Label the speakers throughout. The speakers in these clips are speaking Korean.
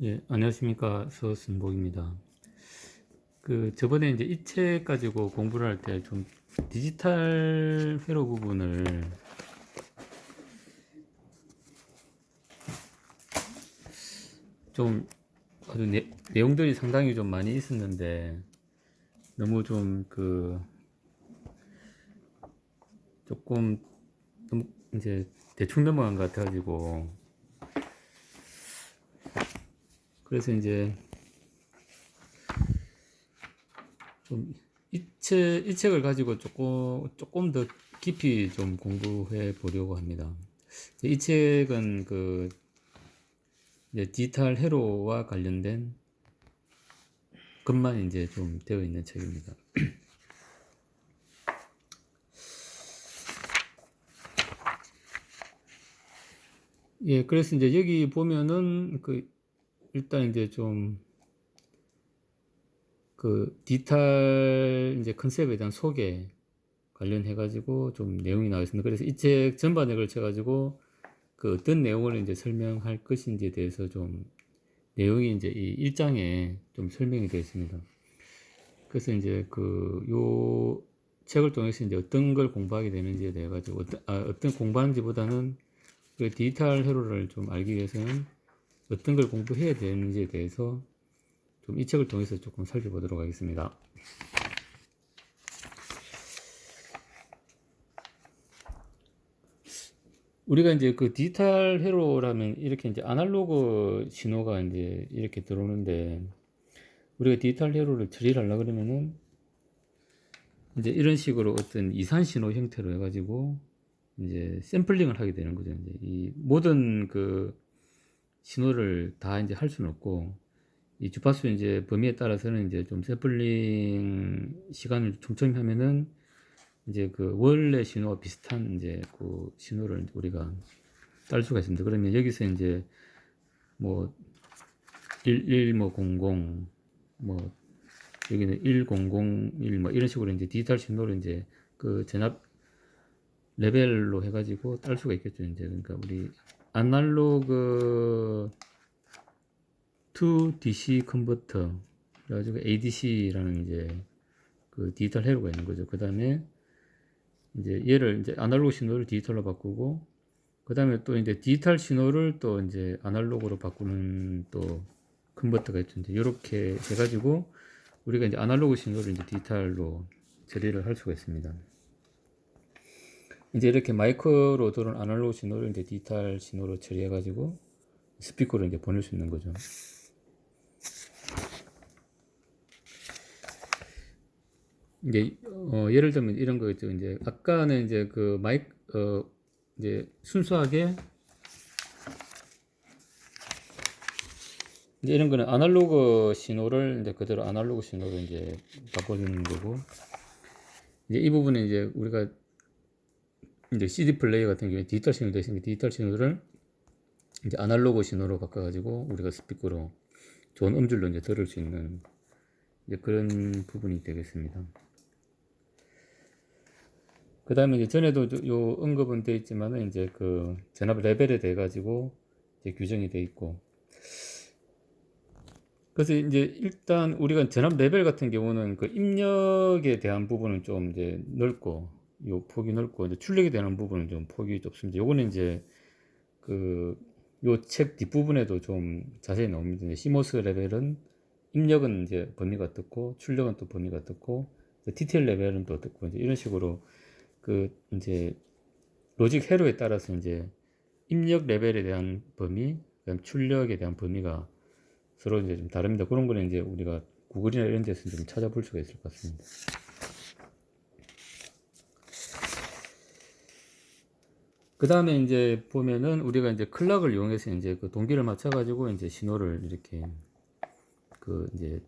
Speaker 1: 예, 안녕하십니까. 서순복입니다. 저번에 이제 이 책 가지고 공부를 할 때 좀 디지털 회로 부분을 좀 아주 내용들이 상당히 좀 많이 있었는데 너무 좀 조금 너무 이제 대충 넘어간 것 같아가지고 그래서 이제 좀 이 책을 가지고 조금 더 깊이 좀 공부해 보려고 합니다. 이 책은 이제 디지털 회로와 관련된 것만 이제 좀 되어 있는 책입니다. 예, 그래서 이제 여기 보면은 일단 이제 좀 디지털 이제 컨셉에 대한 소개 관련해 가지고 좀 내용이 나와 있습니다. 그래서 이 책 전반에 걸쳐 가지고 어떤 내용을 이제 설명할 것인지에 대해서 좀 내용이 이제 이 1장에 좀 설명이 되어 있습니다. 그래서 이제 요 책을 통해서 이제 어떤 걸 공부하게 되는지에 대해 가지고 어떤 공부하는지보다는 디지털 회로를 좀 알기 위해서는 어떤 걸 공부해야 되는지에 대해서 좀 이 책을 통해서 조금 살펴보도록 하겠습니다. 우리가 이제 디지털 회로라면 이렇게 이제 아날로그 신호가 이제 이렇게 들어오는데 우리가 디지털 회로를 처리를 하려고 그러면은 이제 이런 식으로 어떤 이산 신호 형태로 해가지고 이제 샘플링을 하게 되는 거죠. 이제 이 모든 신호를 다 이제 할 수는 없고 이 주파수 이제 범위에 따라서는 이제 좀 샘플링 시간을 촘촘히 하면은 이제 원래 신호와 비슷한 이제 신호를 우리가 딸 수가 있습니다. 그러면 여기서 이제 뭐 11, 뭐 00, 뭐 여기는 1001, 뭐 이런 식으로 이제 디지털 신호를 이제 전압 레벨로 해가지고 딸 수가 있겠죠. 이제 그러니까 우리 아날로그 to DC 컨버터 그래가지고 ADC라는 이제 디지털 회로가 있는 거죠. 그 다음에 이제 얘를 이제 아날로그 신호를 디지털로 바꾸고 그 다음에 또 이제 디지털 신호를 또 이제 아날로그로 바꾸는 또 컨버터가 있죠. 이제 이렇게 해가지고 우리가 이제 아날로그 신호를 이제 디지털로 처리를 할 수가 있습니다. 이제 이렇게 마이크로 들어온 아날로그 신호를 이제 디지털 신호로 처리해가지고 스피커로 이제 보낼 수 있는 거죠. 이제 예를 들면 이런 거겠죠. 이제 아까는 이제 이제 순수하게 이제 이런 거는 아날로그 신호를 이제 그대로 아날로그 신호로 이제 바꿔주는 거고 이제 이 부분은 이제 우리가 이제 CD 플레이어 같은 경우에 디지털 신호 대신 디지털 신호를 이제 아날로그 신호로 바꿔가지고 우리가 스피커로 좋은 음질로 이제 들을 수 있는 이제 그런 부분이 되겠습니다. 그 다음에 이제 전에도 요 언급은 되어 있지만은 이제 전압 레벨에 대해 가지고 이제 규정이 되어 있고 그래서 이제 일단 우리가 전압 레벨 같은 경우는 입력에 대한 부분은 좀 이제 넓고 요 폭이 넓고 이제 출력에 대한 부분은 좀 폭이 좁습니다. 요거는 이제 요 책 뒷부분에도 좀 자세히 나옵니다. 이제 시모스 레벨은 입력은 이제 범위가 어떻고 출력은 또 범위가 어떻고 TTL 레벨은 또 어떻고 이제 이런 식으로 이제 로직 회로에 따라서 이제 입력 레벨에 대한 범위, 그다음 출력에 대한 범위가 서로 이제 좀 다릅니다. 그런 거는 이제 우리가 구글이나 이런 데서 좀 찾아볼 수가 있을 것 같습니다. 그 다음에 이제 보면은 우리가 이제 클락을 이용해서 이제 동기를 맞춰가지고 이제 신호를 이렇게 이제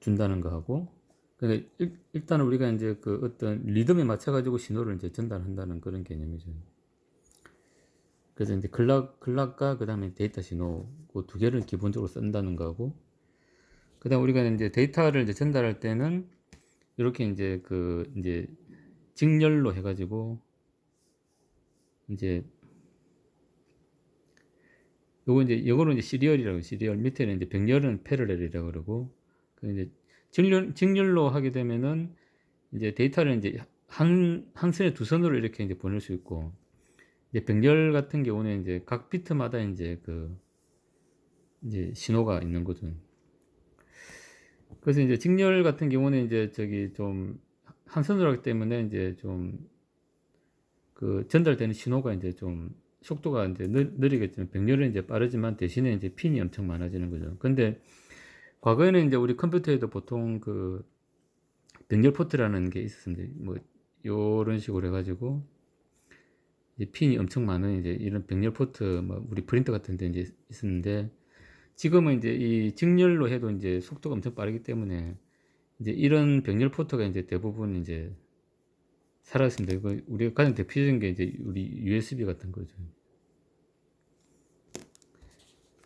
Speaker 1: 준다는 거 하고 그러니까 일단 우리가 이제 어떤 리듬에 맞춰가지고 신호를 이제 전달한다는 그런 개념이죠. 그래서 이제 클락과 그 다음에 데이터 신호 그 두 개를 기본적으로 쓴다는 거고 그 다음 우리가 이제 데이터를 이제 전달할 때는 이렇게 이제 이제 직렬로 해가지고 이제 요거 이제 요거는 이제 시리얼이라고, 시리얼 밑에는 이제 병렬은 패러렐이라고 그러고, 그 이제 직렬로 하게 되면은 이제 데이터를 이제 한 선에 두 선으로 이렇게 이제 보낼 수 있고, 이제 병렬 같은 경우는 이제 각 비트마다 이제 이제 신호가 있는 거죠. 그래서 이제 직렬 같은 경우는 이제 저기 좀 한 선으로 하기 때문에 이제 좀 전달되는 신호가 이제 좀 속도가 이제 느리겠지만, 병렬은 이제 빠르지만 대신에 이제 핀이 엄청 많아지는 거죠. 근데 과거에는 이제 우리 컴퓨터에도 보통 병렬 포트라는 게 있었습니다. 뭐 요런 식으로 해가지고 이제 핀이 엄청 많은 이제 이런 병렬 포트, 뭐 우리 프린터 같은 데 이제 있었는데, 지금은 이제 이 직렬로 해도 이제 속도가 엄청 빠르기 때문에 이제 이런 병렬 포트가 이제 대부분 이제 사라졌습니다. 이거 우리가 가장 대표적인 게 이제 우리 USB 같은 거죠.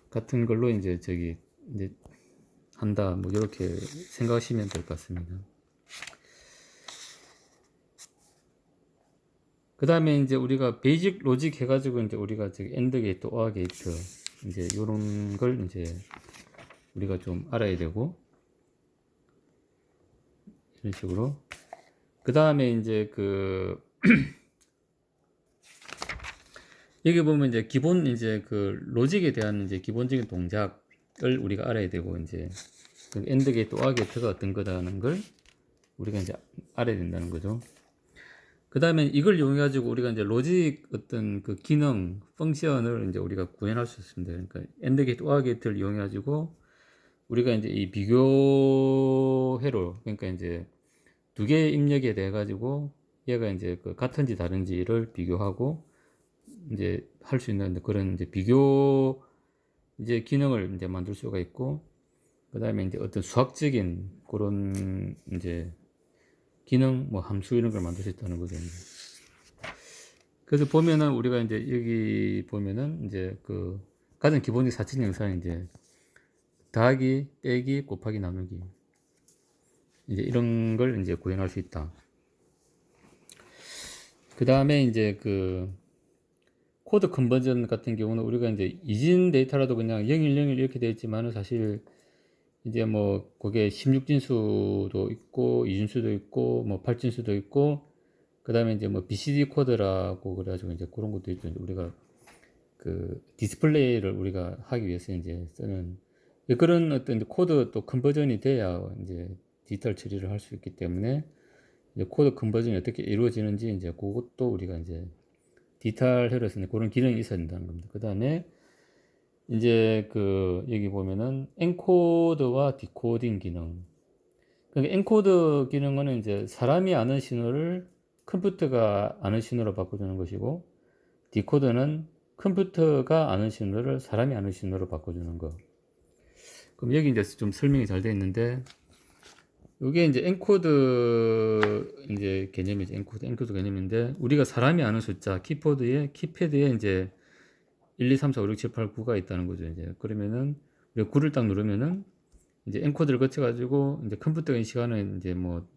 Speaker 1: 같은 걸로 이제 이제 한다, 뭐 이렇게 생각하시면 될 것 같습니다. 그 다음에 이제 우리가 베이직 로직 해가지고 이제 우리가 저기 엔드 게이트, 오어 게이트, 이제 요런 걸 이제 우리가 좀 알아야 되고, 이런 식으로. 그 다음에 이제 여기 보면 이제 기본 이제 로직에 대한 이제 기본적인 동작을 우리가 알아야 되고, 이제 엔드 게이트, 오어 게이트가 어떤 거다는 걸 우리가 이제 알아야 된다는 거죠. 그 다음에 이걸 이용해 가지고 우리가 이제 로직 어떤 기능, 펑션을 이제 우리가 구현할 수 있습니다. 그러니까 엔드 게이트, 오어 게이트를 이용해 가지고 우리가 이제 이 비교회로, 그러니까 이제 두 개의 입력에 대해 가지고 얘가 이제 같은지 다른지를 비교하고 이제 할 수 있는 그런 이제 비교 이제 기능을 이제 만들 수가 있고, 그 다음에 이제 어떤 수학적인 그런 이제 기능, 뭐 함수 이런 걸 만들 수 있다는 거죠. 그래서 보면은 우리가 이제 여기 보면은 이제 가장 기본적인 사진 영상은 이제 더하기, 빼기, 곱하기, 나누기, 이제 이런 걸 이제 구현할 수 있다. 그 다음에 이제 코드 컨버전 같은 경우는 우리가 이제 이진 데이터라도 그냥 0101 이렇게 되어 있지만은 사실 이제 뭐 그게 16진수도 있고 2진수도 있고 뭐 8진수도 있고, 그 다음에 이제 뭐 BCD 코드라고 그래가지고 이제 그런 것도 있죠. 우리가 디스플레이를 우리가 하기 위해서 이제 쓰는 그런 어떤 코드 또 컨버전이 돼야 이제 디지털 처리를 할 수 있기 때문에, 이제 코드 컨버전이 어떻게 이루어지는지 이제 그것도 우리가 이제 디지털 헬에서는 그런 기능이 있어야 된다는 겁니다. 그 다음에 이제 여기 보면은 엔코드와 디코딩 기능. 그러니까 엔코드 기능은 이제 사람이 아는 신호를 컴퓨터가 아는 신호로 바꿔주는 것이고, 디코드는 컴퓨터가 아는 신호를 사람이 아는 신호로 바꿔주는 거. 그럼 여기 이제 좀 설명이 잘 되어 있는데, 이게 이제 엔코드 이제 개념이죠. 엔코드 개념인데, 우리가 사람이 아는 숫자, 키패드에 이제 1, 2, 3, 4, 5, 6, 7, 8, 9가 있다는 거죠. 이제 그러면은 우리가 9를 딱 누르면은 이제 엔코드를 거쳐가지고 이제 컴퓨터가 인식하는 이제 뭐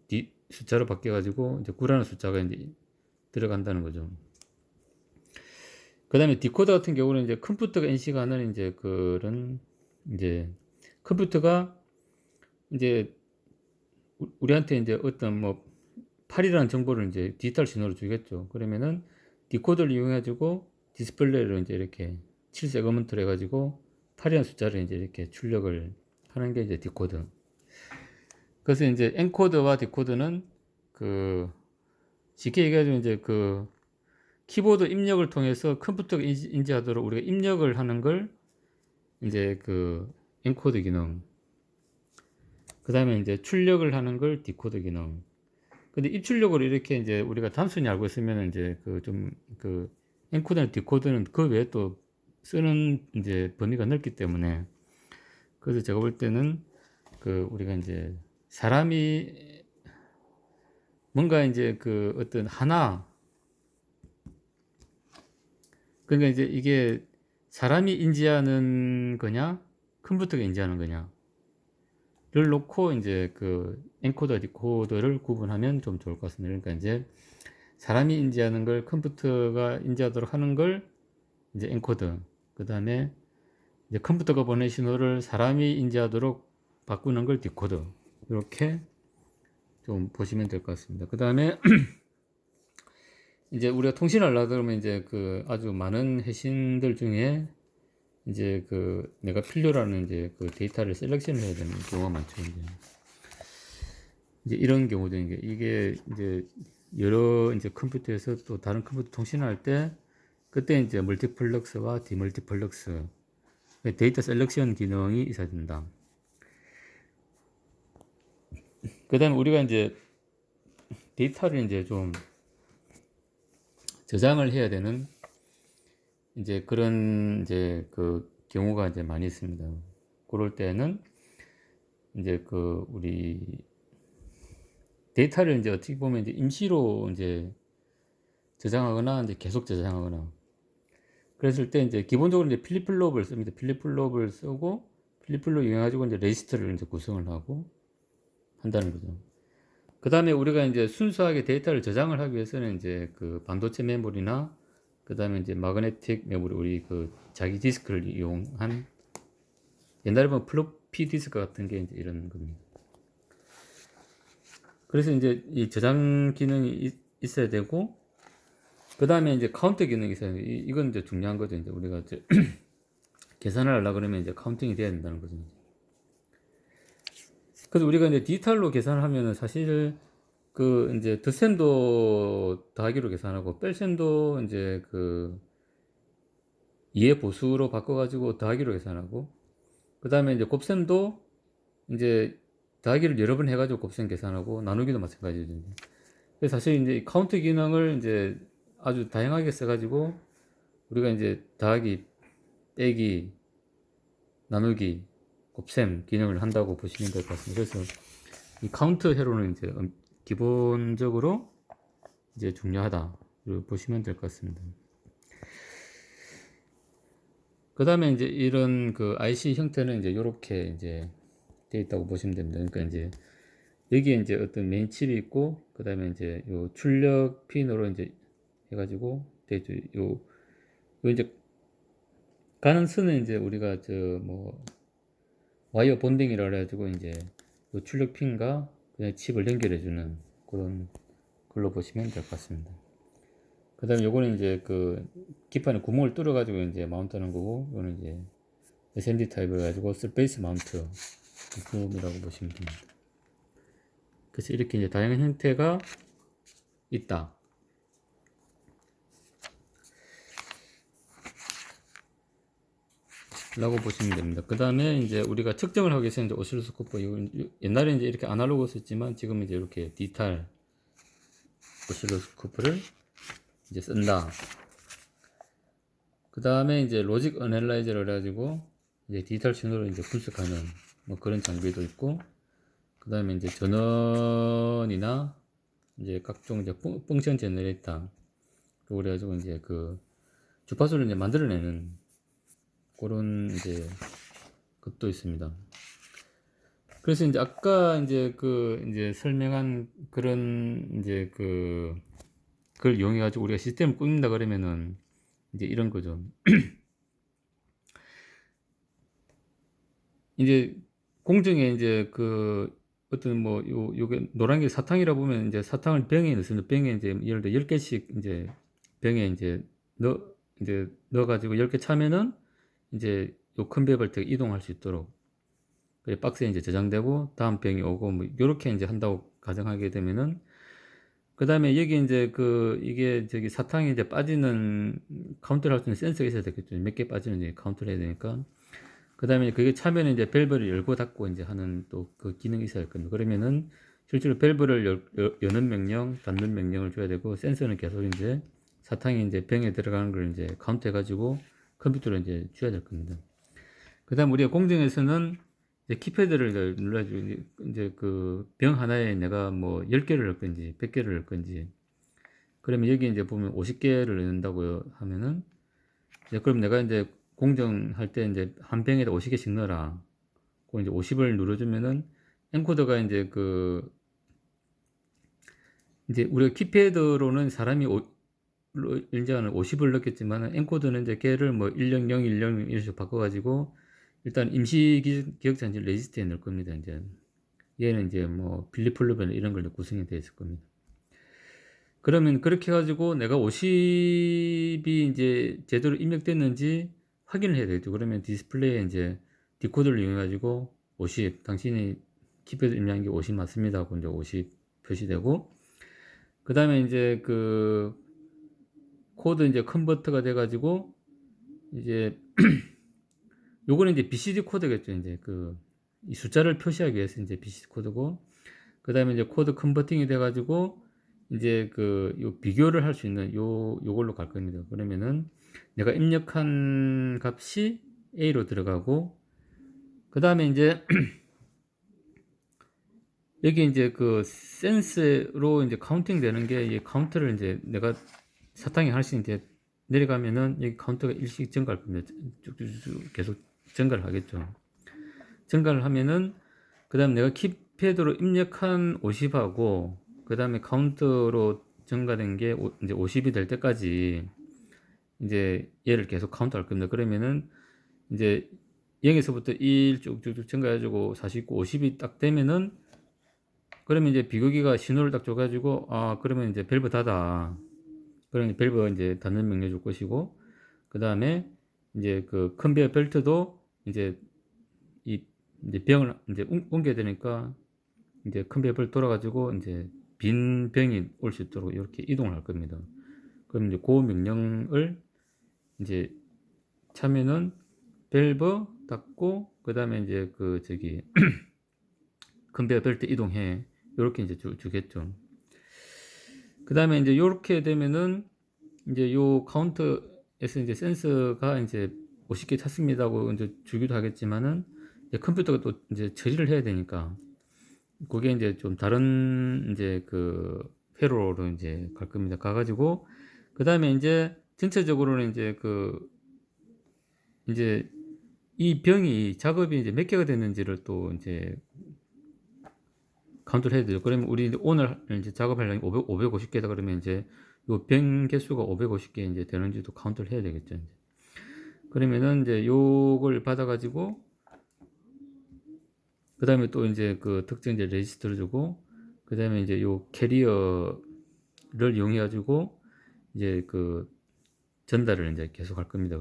Speaker 1: 숫자로 바뀌어가지고 이제 9라는 숫자가 이제 들어간다는 거죠. 그 다음에 디코더 같은 경우는 이제 컴퓨터가 인식하는 이제 그런 이제 컴퓨터가 이제 우리한테 이제 어떤 뭐 8이라는 정보를 이제 디지털 신호로 주겠죠. 그러면은 디코더를 이용해가지고 디스플레이를 이제 이렇게 7세그먼트로 해가지고 8이라는 숫자를 이제 이렇게 출력을 하는 게 이제 디코더. 그래서 이제 엔코더와 디코더는 쉽게 얘기하자면 이제 키보드 입력을 통해서 컴퓨터가 인지하도록 우리가 입력을 하는 걸 이제 엔코드 기능. 그 다음에 이제 출력을 하는 걸 디코드 기능. 근데 입출력으로 이렇게 이제 우리가 단순히 알고 있으면 이제 엔코드나 디코드는 그 외에 또 쓰는 이제 범위가 넓기 때문에, 그래서 제가 볼 때는 우리가 이제 사람이 뭔가 이제 어떤 하나, 그러니까 이제 이게 사람이 인지하는 거냐 컴퓨터가 인지하는 거냐를 놓고 이제 엔코더 디코더를 구분하면 좀 좋을 것 같습니다. 그러니까 이제 사람이 인지하는 걸 컴퓨터가 인지하도록 하는 걸 이제 엔코더, 그 다음에 이제 컴퓨터가 보낸 신호를 사람이 인지하도록 바꾸는 걸 디코더. 이렇게 좀 보시면 될 것 같습니다. 그 다음에 이제 우리가 통신을 하려다 그러면 이제 그 아주 많은 해신들 중에 이제 그 내가 필요로 하는 이제 그 데이터를 셀렉션을 해야 되는 경우가 많죠. 이제 이런 경우도 이게 이제 여러 이제 컴퓨터에서 또 다른 컴퓨터 통신을 할 때 그때 이제 멀티플럭스와 디멀티플럭스 데이터 셀렉션 기능이 있어야 된다. 그 다음에 우리가 이제 데이터를 이제 좀 저장을 해야 되는 이제 그런 이제 그 경우가 이제 많이 있습니다. 그럴 때는 이제 그 우리 데이터를 이제 어떻게 보면 이제 임시로 이제 저장하거나 이제 계속 저장하거나 그랬을 때 이제 기본적으로 이제 필립플롭을 씁니다. 필립플롭을 쓰고 필립플롭 이용해 가지고 이제 레지스터를 이제 구성을 하고 한다는 거죠. 그 다음에 우리가 이제 순수하게 데이터를 저장을 하기 위해서는 이제 그 반도체 메모리나 그 다음에 이제 마그네틱 메모리 우리 그 자기 디스크를 이용한 옛날에 보면 플로피 디스크 같은 게 이제 이런 겁니다. 그래서 이제 이 저장 기능이 있어야 되고 그 다음에 이제 카운터 기능이 있어야 돼요. 이건 이제 중요한 거죠. 이제 우리가 이제 계산을 하려고 그러면 이제 카운팅이 돼야 된다는 거죠. 그래서 우리가 이제 디지털로 계산을 하면은 사실 그 이제 덧셈도 더하기로 계산하고 뺄셈도 이제 그 2의 보수로 바꿔가지고 더하기로 계산하고 그 다음에 이제 곱셈도 이제 더하기를 여러 번 해가지고 곱셈 계산하고 나누기도 마찬가지죠. 그래서 사실 이제 카운트 기능을 이제 아주 다양하게 써가지고 우리가 이제 더하기, 빼기, 나누기, 곱셈 기능을 한다고 보시면 될 것 같습니다. 그래서 이 카운트 회로는 이제 기본적으로 이제 중요하다 보시면 될 것 같습니다. 그 다음에 이제 이런 그 IC 형태는 이제 이렇게 이제 되어 있다고 보시면 됩니다. 그러니까 이제 여기에 이제 어떤 메인 칩이 있고 그 다음에 이제 요 출력 핀으로 이제 해가지고 요 이제 가는 선은 이제 우리가 저 뭐 와이어 본딩이라 그래가지고 이제 요 출력 핀과 그냥 칩을 연결해주는 그런 걸로 보시면 될 것 같습니다. 그 다음에 요거는 이제 그 기판에 구멍을 뚫어가지고 이제 마운트하는 거고, 요거는 이제 SMD 타입을 가지고 베이스 마운트 부품이라고 보시면 됩니다. 그래서 이렇게 이제 다양한 형태가 있다. 라고 보시면 됩니다. 그 다음에 이제 우리가 측정을 하기 위해서 이제 오실로스코프, 옛날에 이제 이렇게 아날로그 썼지만 지금 이제 이렇게 디지털 오실로스코프를 이제 쓴다. 그 다음에 이제 로직 어널라이저를 해가지고 이제 디지털 신호를 이제 분석하는 뭐 그런 장비도 있고, 그 다음에 이제 전원이나 이제 각종 이제 펑션 제너레이터 그래가지고 이제 그 주파수를 이제 만들어내는 그런 이제 것도 있습니다. 그래서 이제 아까 이제 그 이제 설명한 그런 이제 그걸 이용해 가지고 우리가 시스템을 꾸민다 그러면은 이제 이런 거죠. 이제 공정에 이제 그 어떤 뭐 요게 노란 게 사탕이라 보면 이제 사탕을 병에 넣습니다. 병에 이제 예를 들어 10개씩 이제 병에 이제 넣어 가지고 10개 차면은 이제 요 큰 배벌트가 이동할 수 있도록 박스에 이제 저장되고 다음 병이 오고 뭐 요렇게 이제 한다고 가정하게 되면은, 그 다음에 여기 이제 이게 저기 사탕이 이제 빠지는 카운트를 할 수 있는 센서가 있어야 되겠죠. 몇 개 빠지는지 카운트를 해야 되니까. 그 다음에 그게 차면 이제 밸브를 열고 닫고 이제 하는 또 그 기능이 있어야 할 겁니다. 그러면은 실제로 밸브를 여는 명령, 닫는 명령을 줘야 되고, 센서는 계속 이제 사탕이 이제 병에 들어가는 걸 이제 카운트 해가지고 컴퓨터로 이제 줘야 될 겁니다. 그 다음 우리가 공정에서는 이제 키패드를 눌러주고 이제 그 병 하나에 내가 뭐 10개를 넣을 건지 100개를 넣을 건지, 그러면 여기 이제 보면 50개를 넣는다고 하면은 이제 그럼 내가 이제 공정할 때 이제 한 병에다 50개씩 넣어라. 그 이제 50을 눌러주면은 엔코더가 이제 이제 우리가 키패드로는 사람이 50으로 이제는 50을 넣겠지만 엔코드는 이제 걔를 뭐 10010 이런 식으로 바꿔가지고 일단 임시 기억자 이제 레지스트에 넣을 겁니다. 이제 얘는 이제 뭐 빌리폴루벤 이런 걸로 구성이 되어 있을 겁니다. 그러면 그렇게 해가지고 내가 50이 이제 제대로 입력됐는지 확인을 해야 되겠죠. 그러면 디스플레이에 이제 디코더를 이용해가지고 50, 당신이 키패드 입력한 게 50 맞습니다 하고 이제 50 표시되고, 그 다음에 이제 그 코드 이제 컨버터가 돼가지고 이제 요거는 이제 BCD 코드겠죠. 이제 그 이 숫자를 표시하기 위해서 이제 BCD 코드고, 그 다음에 이제 코드 컨버팅이 돼가지고 이제 그 요 비교를 할 수 있는 요걸로 갈 겁니다. 그러면은 내가 입력한 값이 A로 들어가고, 그 다음에 이제 여기 이제 그 센스로 이제 카운팅 되는 게 이 카운트를 이제 내가 사탕이 하나씩 이제 내려가면은 여기 카운트가 일씩 증가할 겁니다. 쭉쭉쭉 계속 증가를 하겠죠. 증가를 하면은 그 다음 내가 키패드로 입력한 50하고 그 다음에 카운트로 증가된 게 이제 50이 될 때까지 이제 얘를 계속 카운트 할 겁니다. 그러면은 이제 0에서부터 1 쭉쭉쭉 증가해가지고 49, 50이 딱 되면은 그러면 이제 비교기가 신호를 딱 줘가지고 아 그러면 이제 밸브 닫아. 그러면 밸브 이제 닫는 명령 줄 것이고, 그 다음에 이제 그 컨베이어 벨트도 이제 이제 병을 이제 옮겨야 되니까 이제 컨베이어 벨트 돌아가지고 이제 빈 병이 올 수 있도록 이렇게 이동을 할 겁니다. 그럼 이제 그 명령을 이제 차면은 밸브 닫고 그 다음에 이제 그 저기 컨베이어 벨트 이동해 이렇게 이제 주겠죠. 그 다음에 이제 이렇게 되면은 이제 요 카운트에서 이제 센서가 이제 50개 찼습니다 하고 이제 주기도 하겠지만은 이제 컴퓨터가 또 이제 처리를 해야 되니까 그게 이제 좀 다른 이제 그 회로로 이제 갈 겁니다. 가가지고 그 다음에 이제 전체적으로는 이제 그 이제 이 병이 작업이 이제 몇 개가 됐는지를 또 이제 카운트를 해야 되죠. 그러면 우리 오늘 이제 작업하려면 550개다 그러면 이제 요 병 개수가 550개 이제 되는지도 카운트를 해야 되겠죠. 이제. 그러면은 이제 요걸 받아가지고 그 다음에 또 이제 그 특정 이제 레지스터를 주고 그 다음에 이제 요 캐리어를 이용해 가지고 이제 그 전달을 이제 계속 할 겁니다.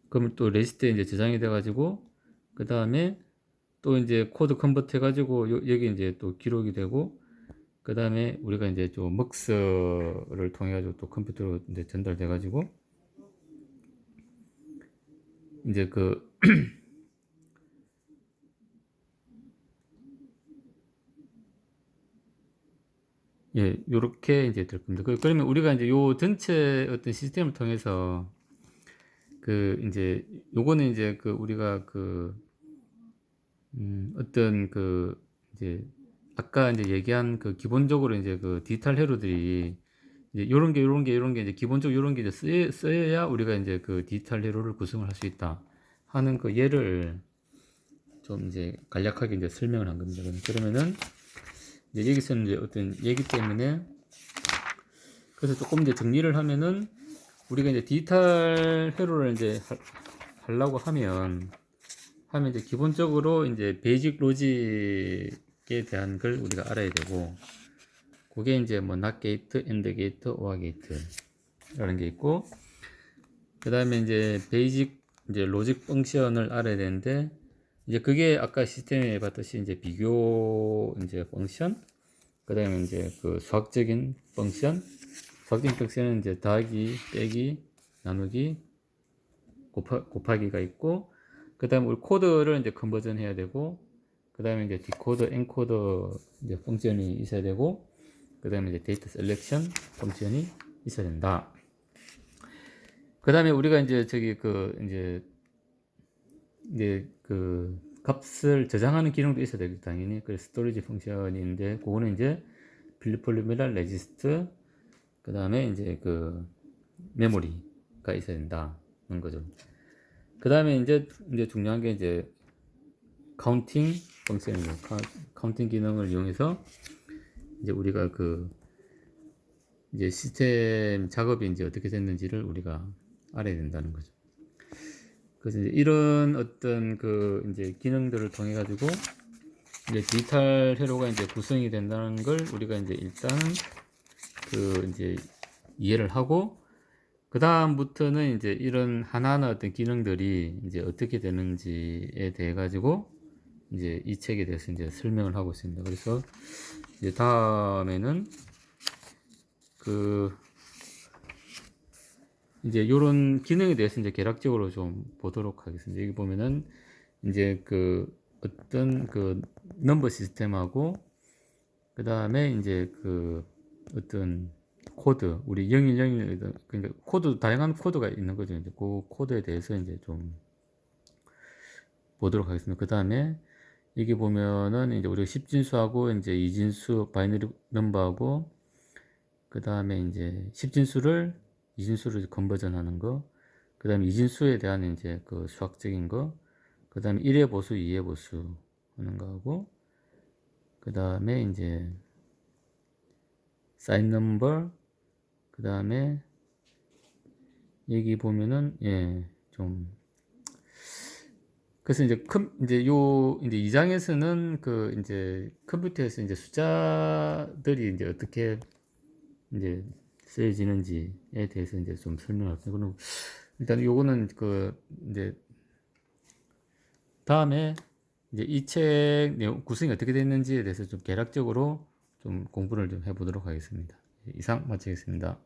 Speaker 1: 그러면 또 레지스터에 이제 저장이 돼 가지고 그 다음에 또 이제 코드 컨버트 해가지고 여기 이제 또 기록이 되고 그 다음에 우리가 이제 좀 먹스를 통해 가지고 또 컴퓨터로 이제 전달돼 가지고 이제 그 예, 요렇게 이제 될 겁니다. 그러면 우리가 이제 요 전체 어떤 시스템을 통해서 그 이제 요거는 이제 그 우리가 그 어떤 그 이제 아까 이제 얘기한 그 기본적으로 이제 그 디지털 회로들이 이제 요런 게 이제 기본적으로 요런 게 이제 쓰여야 우리가 이제 그 디지털 회로를 구성을 할 수 있다 하는 그 예를 좀 이제 간략하게 이제 설명을 한 겁니다. 그러면은 이제 여기서는 이제 어떤 얘기 때문에 그래서 조금 이제 정리를 하면은 우리가 이제 디지털 회로를 이제 하려고 하면 이제 기본적으로 이제 베이직 로직에 대한 걸 우리가 알아야 되고 그게 이제 뭐 not 게이트, and 게이트, or 게이트라는 게 있고 그 다음에 이제 베이직 이제 로직 펑션을 알아야 되는데 이제 그게 아까 시스템에 봤듯이 이제 비교 이제 펑션 그 다음에 이제 그 수학적인 펑션은 이제 더하기, 빼기, 나누기, 곱하기가 있고 그 다음에 우리 코드를 이제 컨버전 해야 되고 그 다음에 이제 디코더, 엔코더 이제 펑션이 있어야 되고 그 다음에 이제 데이터 셀렉션 펑션이 있어야 된다. 그 다음에 우리가 이제 저기 그 이제 그 값을 저장하는 기능도 있어야 되겠죠, 당연히. 그래서 스토리지 펑션인데 그거는 이제 빌리폴리메랄 레지스트 그 다음에 이제 그 메모리가 있어야 된다는 거죠. 그 다음에 이제 중요한 게 이제 카운팅 펑션이에요. 카운팅 기능을 이용해서 이제 우리가 그 이제 시스템 작업이 이제 어떻게 됐는지를 우리가 알아야 된다는 거죠. 그래서 이제 이런 어떤 그 이제 기능들을 통해 가지고 이제 디지털 회로가 이제 구성이 된다는 걸 우리가 이제 일단은 그 이제 이해를 하고, 그 다음부터는 이제 이런 하나하나 어떤 기능들이 이제 어떻게 되는지에 대해 가지고 이제 이 책에 대해서 이제 설명을 하고 있습니다. 그래서 이제 다음에는 그 이제 요런 기능에 대해서 이제 개략적으로 좀 보도록 하겠습니다. 여기 보면은 이제 그 어떤 그 넘버 시스템하고, 그 다음에 이제 그 어떤 코드, 우리 0101, 그러니까 코드, 다양한 코드가 있는 거죠. 이제 그 코드에 대해서 이제 좀 보도록 하겠습니다. 그 다음에 여기 보면은 이제 우리가 10진수하고 이제 2진수 바이너리 넘버하고, 그 다음에 이제 10진수를 2진수로 컨버전 하는 거, 그 다음에 2진수에 대한 이제 그 수학적인 거, 그 다음에 1의 보수, 2의 보수 하는 거하고, 그 다음에 이제 사인 넘버, 그 다음에 여기 보면은 좀, 그래서 이제 이제 요 이제 2장에서는 그 이제 컴퓨터에서 이제 숫자들이 이제 어떻게 이제 쓰여지는지에 대해서 이제 좀 설명할게요. 그럼 일단 요거는 그 이제 다음에 이제 이 책 내용 구성이 어떻게 됐는지에 대해서 좀 개략적으로 좀 공부를 좀 해보도록 하겠습니다. 이상 마치겠습니다.